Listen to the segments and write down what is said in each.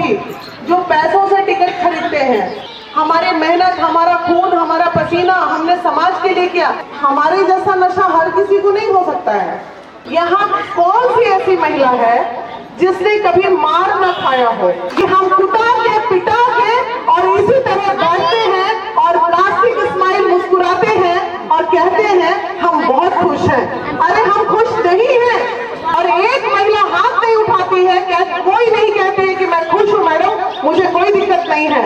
भी जो पैसों से टिकट खरीदते हैं, हमारी मेहनत, हमारा खून, हमारा पसीना हमने समाज के लिए किया। हमारे जैसा नशा हर किसी को नहीं हो सकता है। यहाँ कौन सी ऐसी महिला है जिसने कभी मार न खाया हो कि हम कुटा के पिटा के और इसी तरह बैठते हैं और प्लास्टिक स्माइल मुस्कुराते हैं और कहते हैं हम बहुत खुश हैं। अरे हम खुश नहीं हैं। और एक महिला हाथ नहीं उठाती है, कोई नहीं कहते हैं कि मैं खुश हूँ मैडम, मुझे कोई दिक्कत नहीं है।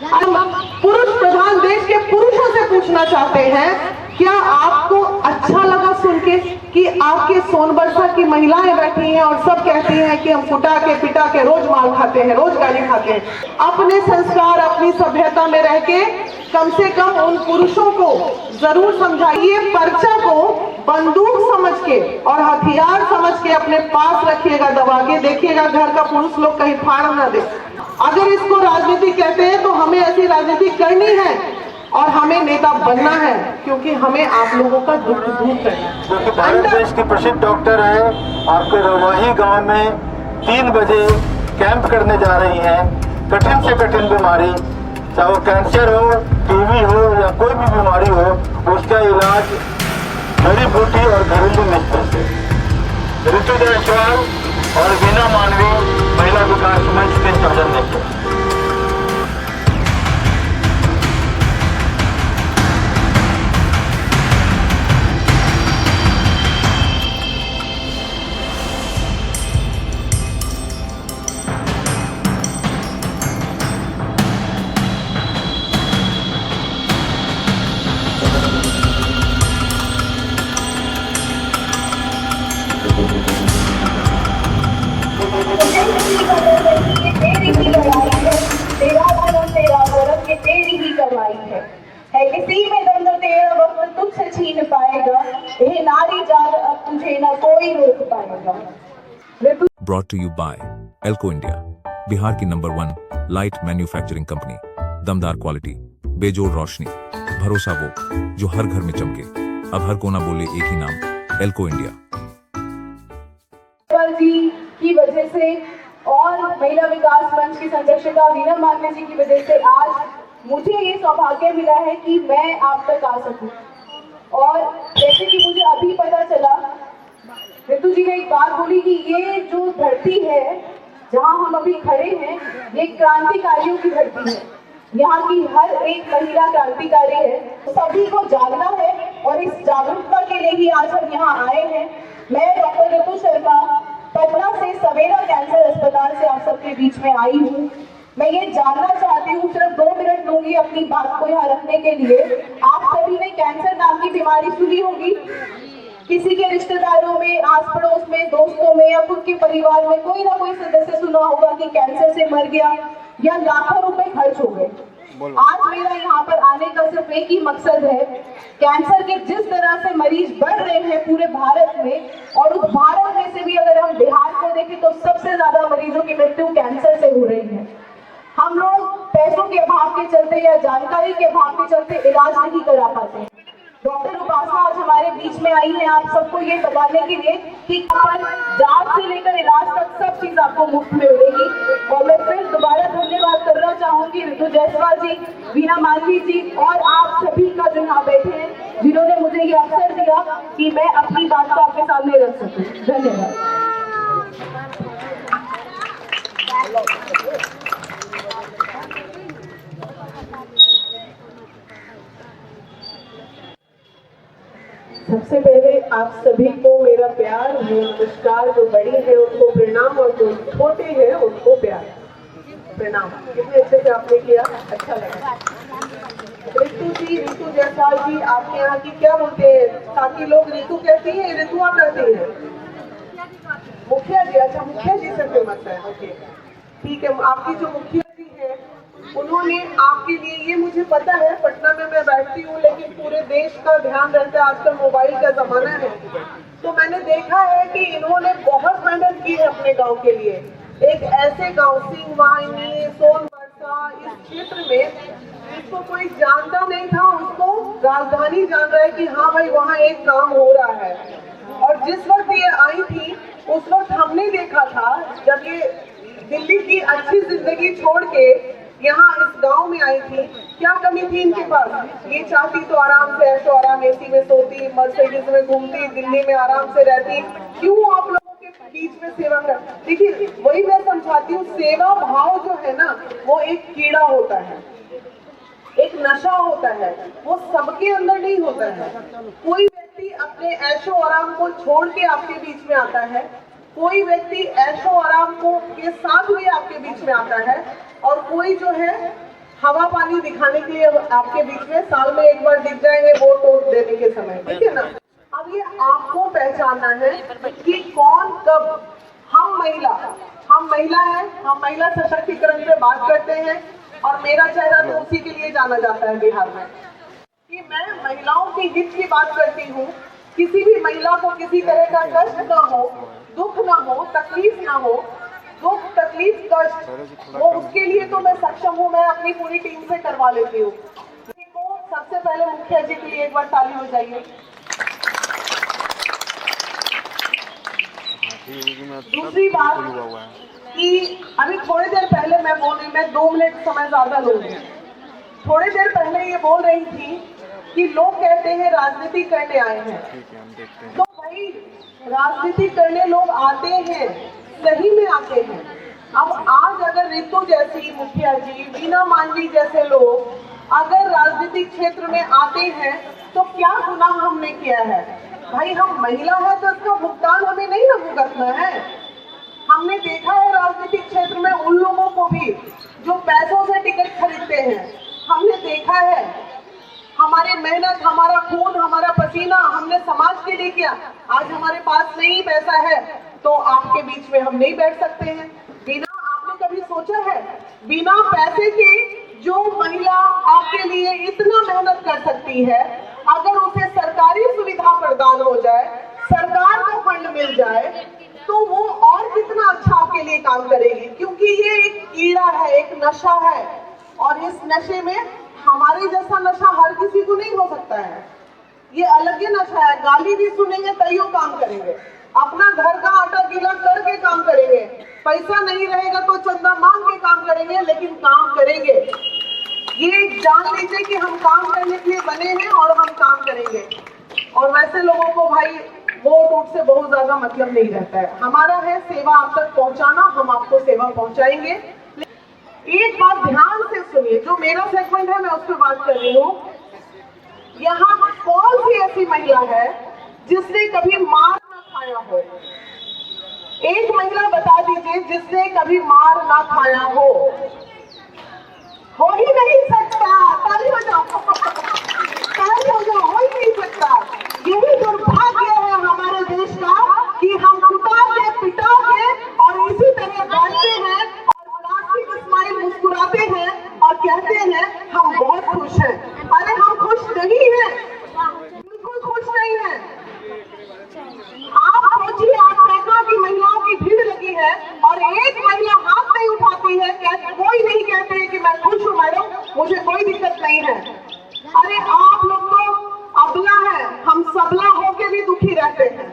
हम पुरुष प्रधान देश के पुरुषों से पूछना चाहते हैं, क्या आपको अच्छा लगा सुन के कि आपके सोनबरसा की महिलाएं बैठी हैं और सब कहती हैं कि हम कुटा के पिटा के रोज मार खाते हैं, रोज गाली खाते हैं। अपने संस्कार, अपनी सभ्यता में रह के कम से कम उन पुरुषों को जरूर समझाइए, पर्चा को बंदूक समझ के और हथियार समझ के अपने पास रखिएगा, दबा के देखिएगा घर का पुरुष लोग कहीं फाड़ ना दे। अगर इसको राजनीति कहते हैं तो हमें ऐसी राजनीति करनी है और हमें नेता बनना है, क्योंकि हमें आप लोगों का दुख दूर करना है। क्योंकि भारत देश की प्रसिद्ध डॉक्टर है, आपके रवाही गांव में 3 बजे कैंप करने जा रही हैं। कठिन से कठिन बीमारी, चाहे वो कैंसर हो, टीबी हो या कोई भी बीमारी हो, उसका इलाज जड़ी बूटी और घरेलू नुस्खों से। ऋतु जायसवाल और वीना मानवी, महिला विकास मंच के सदस्य। तेरी ही कमाई है किसी में दम जो तेरा वक्त तुझसे छीन पाएगा, ये नारी जान अब तुझे ना कोई रोक पाएगा। Brought to you by Elco India, Bihar की नंबर 1 लाइट मैन्युफैक्चरिंग कंपनी। दमदार क्वालिटी, बेजोड़ रोशनी, भरोसा वो जो हर घर में चमके। अब हर कोना बोले एक ही नाम, एल्को इंडिया। जी की वजह से और महिला विकास मंच की संरक्षिका वीना मानवी जी की वजह से आज मुझे ये सौभाग्य मिला है कि मैं आप तक आ सकूं। और जैसे कि मुझे अभी पता चला, ऋतु जी ने एक बात बोली कि ये जो धरती है जहां हम अभी खड़े हैं, ये क्रांतिकारियों की धरती है। यहाँ की हर एक महिला क्रांतिकारी है, सभी को जागना है और इस जागरूकता के लिए ही आज हम यहाँ आए हैं। मैं डॉक्टर ऋतु शर्मा पटना से सवेरा कैंसर अस्पताल से आप सबके बीच में आई हूँ। मैं ये जानना चाहती हूँ, सिर्फ 2 मिनट लूंगी अपनी बात को यहाँ रखने के लिए। आप सभी ने कैंसर नाम की बीमारी सुनी होगी, किसी के रिश्तेदारों में, आस पड़ोस में, दोस्तों में या खुद के परिवार में कोई ना कोई सदस्य सुना होगा कि कैंसर से मर गया या लाखों रुपए खर्च हो गए। आज मेरा यहाँ पर आने का सिर्फ एक ही मकसद है, कैंसर के जिस तरह से मरीज बढ़ रहे हैं पूरे भारत में, और उस भारत में से भी अगर हम बिहार को देखें तो सबसे ज्यादा मरीजों की मृत्यु कैंसर से हो रही है। हम लोग पैसों के अभाव के चलते या जानकारी के अभाव के चलते इलाज नहीं करा पाते। डॉक्टर उपासना आज हमारे बीच में आई है आप सबको ये बताने के लिए कि जांच से लेकर इलाज तक सब चीज आपको मुफ्त में मिलेगी। और मैं फिर दोबारा धन्यवाद करना चाहूंगी ऋतु जायसवाल जी, वीना मानवी जी और आप सभी का जो यहाँ बैठे हैं, जिन्होंने मुझे ये अवसर दिया कि मैं अपनी बात को आपके सामने रख सकूं। धन्यवाद। सबसे पहले आप सभी को मेरा प्यार, नमस्कार। जो बड़ी है उनको प्रणाम और जो छोटे हैं उनको प्यार प्रणाम। कितने अच्छे से आपने किया, अच्छा लगा। ऋतु जी, ऋतु जायसवाल जी, आपके यहाँ की क्या बोलते हैं? ताकि लोग ऋतु कहती है, ऋतुआ कहती है। मुखिया जी, अच्छा मुखिया जी से फेमस है। ओके ठीक है। आपकी जो मुखिया जी है उन्होंने आपके लिए, ये मुझे पता है, पटना में मैं बैठती हूँ लेकिन पूरे देश का ध्यान रहता है, आजकल मोबाइल का जमाना है, तो मैंने देखा है कि इन्होंने बहुत मेहनत की है अपने गांव के लिए। एक ऐसे गांव सिंहवाहिनी, सोनबरसा, इस क्षेत्र में जिसको कोई जानता नहीं था, उसको राजधानी जान रहा है कि हाँ भाई वहाँ एक काम हो रहा है। और जिस वक्त ये आई थी उस वक्त हमने देखा था, जब ये दिल्ली की अच्छी जिंदगी छोड़ के यहाँ इस गांव में आई थी। क्या कमी थी इनके पास? ये चाहती तो आराम से ऐशो आराम एसी में सोती, मर्सिडीज में घूमती, दिल्ली में आराम से रहती। क्यों आप लोगों के बीच में सेवा कर? देखिए, वही मैं समझाती हूँ, सेवा भाव जो है ना, वो एक कीड़ा होता है, एक नशा होता है, वो सबके अंदर नहीं होता है। कोई व्यक्ति अपने ऐशो आराम को छोड़ के आपके बीच में आता है, कोई व्यक्ति ऐशो आराम को के साथ भी आपके बीच में आता है, और कोई जो है हवा पानी दिखाने के लिए आपके बीच में साल में एक बार दिख जाएंगे वोट देने के समय, ठीक है ना। अब ये आपको पहचानना है कि कौन कब। हम महिला हैं, हम महिला सशक्तिकरण पे बात करते हैं, और मेरा चेहरा तो उसी के लिए जाना जाता है बिहार में कि मैं महिलाओं की हित की बात करती हूँ। किसी भी महिला को किसी तरह का कष्ट ना हो, दुख ना हो, तकलीफ ना हो, दुख तकलीफ कष्ट, वो उसके लिए तो मैं सक्षम हूँ, मैं अपनी पूरी टीम से करवा लेती हूँ। देखो, सबसे पहले मुखिया जी के लिए एक बार ताली हो जाइए। दूसरी बात कि अभी थोड़ी देर पहले मैं बोल रही, मैं 2 मिनट समय ज्यादा लूंगी। थोड़ी देर पहले ये बोल रही थी कि लोग कहते हैं राजनीति करने आए हैं, तो भाई राजनीति करने लोग आते हैं, सही में आते हैं। अब आज अगर रितु जैसी, मुखिया जी, बीना मांझी जैसे लोग अगर राजनीतिक क्षेत्र में आते हैं तो क्या गुनाह हमने किया है? भाई हम महिला है तो इसका भुगतान हमें नहीं ना भुगतना है। हमने देखा है राजनीतिक क्षेत्र में उन लोगों को भी जो पैसों से टिकट खरीदते हैं, हमने देखा है। हमारे मेहनत, हमारा खून, हमारा पसीना हमने समाज के लिए किया। आज हमारे पास नहीं पैसा है तो आपके बीच में हम नहीं बैठ सकते हैं। बिना, आपने कभी सोचा है, बिना पैसे के जो महिला आपके लिए इतना मेहनत कर सकती है, अगर उसे सरकारी सुविधा प्रदान हो जाए, सरकार को फंड मिल जाए, तो वो और कितना अच्छा आपके लिए काम करेगी। क्योंकि ये एक कीड़ा है, एक नशा है, और इस नशे में हमारे जैसा नशा हर किसी को नहीं हो सकता है। ये अलग ही नशा है। गाली भी सुनेंगे तैयो काम करेंगे, अपना घर का आटा गीला करके काम करेंगे, पैसा नहीं रहेगा तो चंदा मांग के काम करेंगे, लेकिन काम करेंगे। ये जान लीजिए कि हम काम करने के लिए बने हैं और हम काम करेंगे। और वैसे लोगों को भाई वोट वोट से बहुत ज्यादा मतलब नहीं रहता है। हमारा है सेवा आप तक पहुंचाना, हम आपको सेवा पहुंचाएंगे। एक बात ध्यान से सुनिए, जो मेरा सेगमेंट है मैं उस पर बात कर रही हूँ। यहाँ कौन सी ऐसी महिला है जिसने कभी मार ना खाया हो? एक महिला बता दीजिए जिसने कभी मार ना खाया हो ही नहीं सकता। ताली बजाओ, ताली बजाओ, हो ही नहीं सकता। यही दुर्भाग्य है हमारे देश का कि हम कुटा के, पिटा के और इसी तरह बैठते हैं और प्लास्टिक स्माइल मुस्कुराते हैं और कहते हैं हम बहुत खुश हैं। अरे हम खुश नहीं हैं, बिल्कुल खुश नहीं हैं। आप सोचिए, आप सैकड़ों की महिलाओं की भीड़ लगी है और एक महिला हाथ नहीं उठाती है, कोई नहीं कहते हैं कि मैं खुश हूँ मैडम, मुझे कोई दिक्कत नहीं है। अरे आप लोग तो अबला है, हम सबला होके भी दुखी रहते हैं।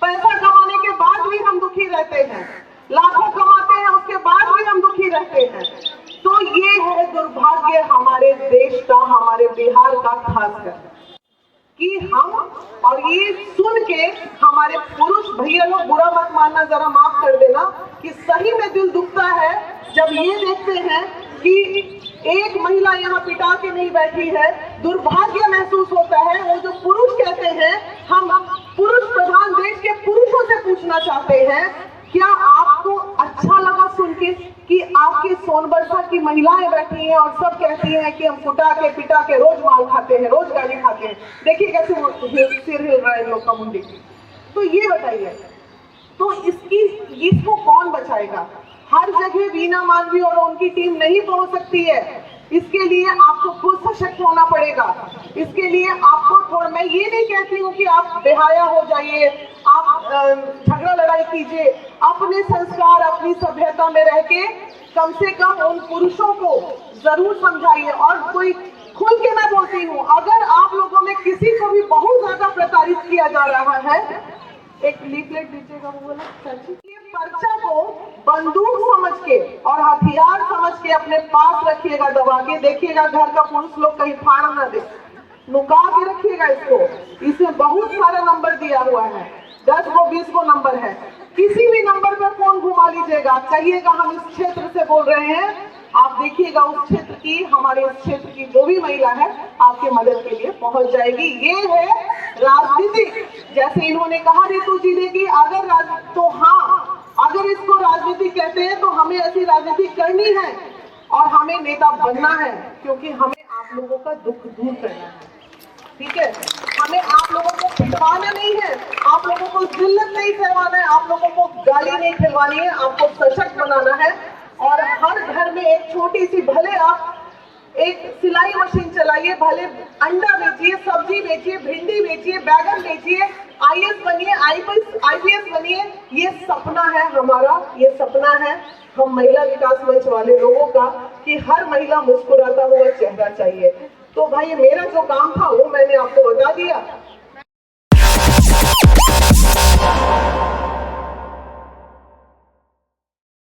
पैसा कमाने के बाद भी हम दुखी रहते हैं, लाखों कमाते हैं उसके बाद भी हम दुखी रहते हैं। तो ये है दुर्भाग्य हमारे देश का, हमारे बिहार का खासकर, कि हम, और ये सुन के हमारे पुरुष भैया लोग बुरा मत मानना, जरा माफ कर देना, कि सही में दिल दुखता है जब ये देखते हैं कि एक महिला यहाँ पिटा के नहीं बैठी है। दुर्भाग्य महसूस होता है। वो जो पुरुष कहते हैं, हम पुरुष प्रधान देश के पुरुषों से पूछना चाहते हैं, क्या आपको अच्छा लगा सुन के कि आपके सोनबरसा की महिलाएं बैठी हैं और सब कहती हैं कि हम कुटा के पिटा के रोज माल खाते हैं, रोज गाली खाते हैं। देखिए कैसे सिर हिल रहा है लोग का मुंडी। तो ये बताइए, तो इसको कौन बचाएगा? हर जगह बीना मांझी और उनकी टीम नहीं पहुंच सकती है। इसके लिए आपको खुद सशक्त होना पड़ेगा। इसके लिए आपको थोड़ा, मैं ये नहीं कहती हूँ कि आप बेहाया हो जाइए, आप झगड़ा लड़ाई कीजिए। अपने संस्कार, अपनी सभ्यता में रह के कम से कम उन पुरुषों को जरूर समझाइए। और कोई खुल के मैं बोलती हूँ, अगर आप लोगों में किसी को भी बहुत ज्यादा प्रताड़ित किया जा रहा है, एक लीफलेट दीजिएगा वो वाला। पर्चा को बंदूक समझ के और हथियार समझ के अपने पास रखिएगा, दबा के देखिएगा घर का पुरुष लोग कहीं फाड़ ना दे, नुका के रखिएगा इसको। इसमें बहुत सारा नंबर दिया हुआ है, 10 को 20 को नंबर है। किसी भी नंबर पर फोन घुमा लीजिएगा, कहिएगा हम इस क्षेत्र से बोल रहे हैं, आप देखिएगा उस क्षेत्र की, हमारे इस क्षेत्र की जो भी महिला है आपके मदद के लिए पहुंच जाएगी। ये है राजनीति। जैसे इन्होंने कहा रितु जी ने कि अगर तो हाँ, अगर इसको राजनीति कहते हैं तो हमें ऐसी राजनीति करनी है और हमें नेता बनना है, क्योंकि हमें आप लोगों का दुख दूर करना है। ठीक है, हमें आप लोगों को पिटवाना नहीं है, आप लोगों को जिल्लत नहीं करवाना है, आप लोगों को गाली नहीं खिलवानी है, आपको सशक्त बनाना है। और हर घर में एक छोटी सी, भले आप एक सिलाई मशीन चलाइए, भले अंडा बेचिए, सब्जी बेचिए, भिंडी बेचिए, बैगन बेचिए, IAS बनिए, IPS बनिए, ये सपना है हमारा, ये सपना है हम महिला विकास मंच वाले लोगों का कि हर महिला मुस्कुराता हुआ चेहरा चाहिए। तो भाई मेरा जो काम था वो मैंने आपको बता दिया।